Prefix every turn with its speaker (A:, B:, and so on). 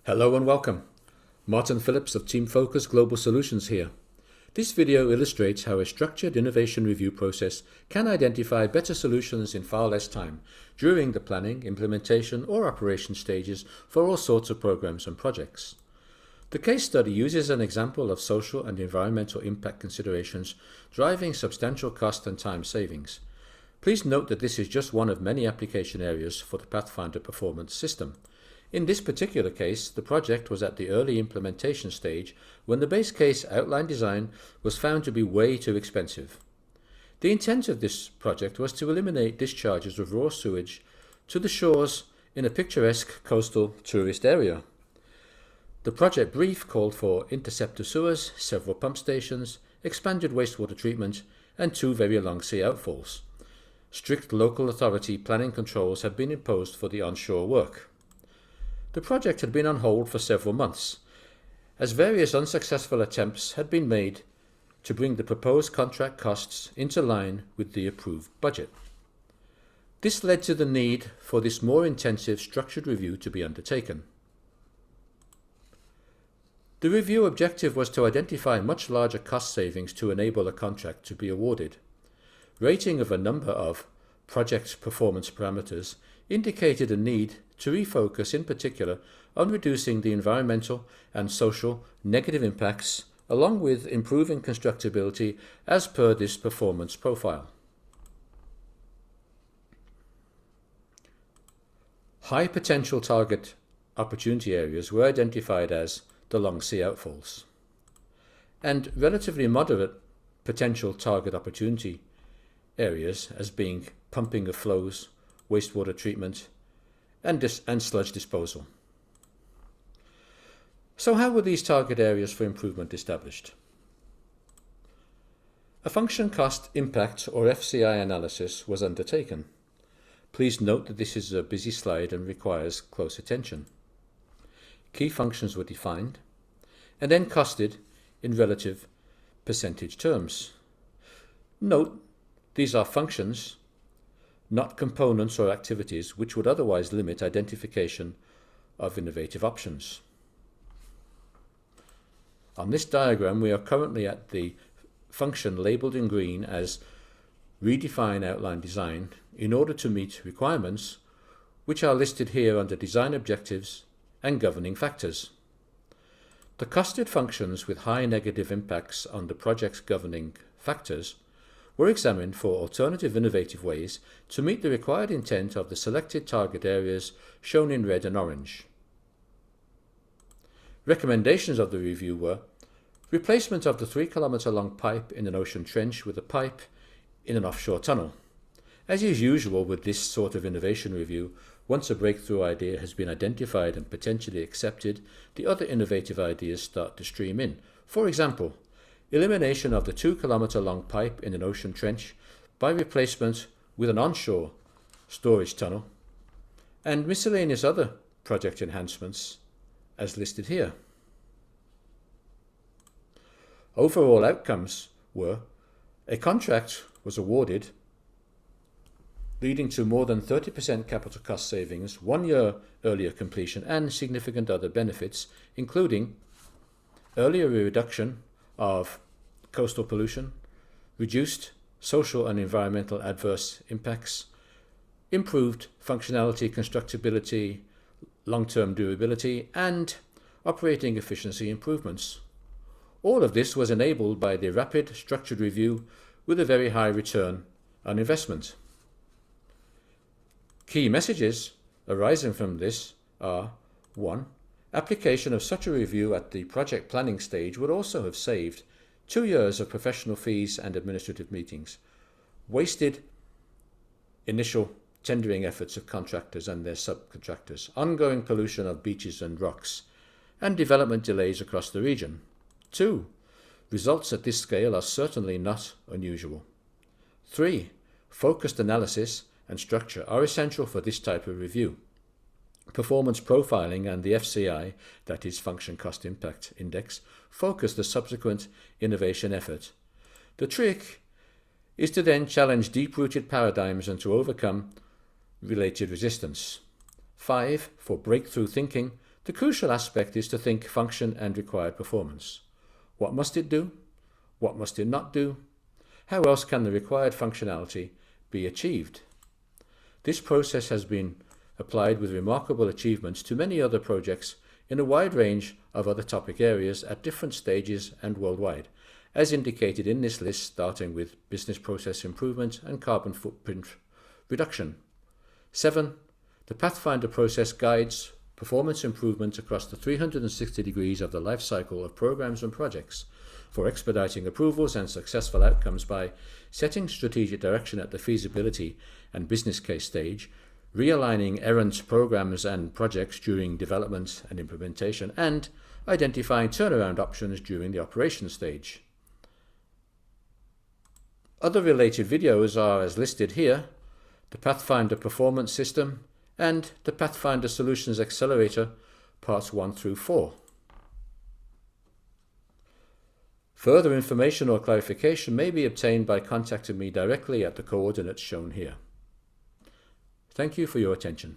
A: Hello and welcome. Martin Phillips of Team Focus Global Solutions here. This video illustrates how a structured innovation review process can identify better solutions in far less time during the planning, implementation or operation stages for all sorts of programs and projects. The case study uses an example of social and environmental impact considerations driving substantial cost and time savings. Please note that this is just one of many application areas for the Pathfinder performance system. In this particular case, the project was at the early implementation stage when the base case outline design was found to be way too expensive. The intent of this project was to eliminate discharges of raw sewage to the shores in a picturesque coastal tourist area. The project brief called for interceptor sewers, several pump stations, expanded wastewater treatment, and 2 very long sea outfalls. Strict local authority planning controls had been imposed for the onshore work. The project had been on hold for several months, as various unsuccessful attempts had been made to bring the proposed contract costs into line with the approved budget. This led to the need for this more intensive structured review to be undertaken. The review objective was to identify much larger cost savings to enable a contract to be awarded. Rating of a number of project performance parameters indicated a need to refocus in particular on reducing the environmental and social negative impacts along with improving constructability as per this performance profile. High potential target opportunity areas were identified as the long sea outfalls, and relatively moderate potential target opportunity areas as being pumping of flows, wastewater treatment, and sludge disposal. So how were these target areas for improvement established? A function cost impact or FCI analysis was undertaken. Please note that this is a busy slide and requires close attention. Key functions were defined and then costed in relative percentage terms. Note, these are functions, not components or activities which would otherwise limit identification of innovative options. On this diagram, we are currently at the function labeled in green as Redefine Outline Design in order to meet requirements which are listed here under Design Objectives and Governing Factors. The costed functions with high negative impacts on the project's governing factors were examined for alternative innovative ways to meet the required intent of the selected target areas shown in red and orange. Recommendations of the review were replacement of the 3-kilometer long pipe in an ocean trench with a pipe in an offshore tunnel. As is usual with this sort of innovation review, once a breakthrough idea has been identified and potentially accepted, the other innovative ideas start to stream in. For example, elimination of the 2-kilometer long pipe in an ocean trench by replacement with an onshore storage tunnel, and miscellaneous other project enhancements as listed here. Overall outcomes were a contract was awarded leading to more than 30% capital cost savings, 1 year earlier completion, and significant other benefits, including earlier reduction of coastal pollution, reduced social and environmental adverse impacts, improved functionality, constructability, long-term durability, and operating efficiency improvements. All of this was enabled by the rapid structured review with a very high return on investment. Key messages arising from this are: 1. Application of such a review at the project planning stage would also have saved 2 years of professional fees and administrative meetings, wasted initial tendering efforts of contractors and their subcontractors, ongoing pollution of beaches and rocks, and development delays across the region. 2. Results at this scale are certainly not unusual. 3. Focused analysis and structure are essential for this type of review. Performance profiling and the FCI, that is Function Cost Impact Index, focus the subsequent innovation effort. The trick is to then challenge deep-rooted paradigms and to overcome related resistance. 5. For breakthrough thinking, The crucial aspect is to think function and required performance. What must it do? What must it not do? How else can the required functionality be achieved? This process has been applied with remarkable achievements to many other projects in a wide range of other topic areas at different stages and worldwide, as indicated in this list, starting with business process improvement and carbon footprint reduction. 7. The Pathfinder process guides performance improvement across the 360 degrees of the life cycle of programs and projects for expediting approvals and successful outcomes by setting strategic direction at the feasibility and business case stage, realigning errant programs and projects during development and implementation, and identifying turnaround options during the operation stage. Other related videos are as listed here: the Pathfinder Performance System and the Pathfinder Solutions Accelerator, parts 1 through 4. Further information or clarification may be obtained by contacting me directly at the coordinates shown here. Thank you for your attention.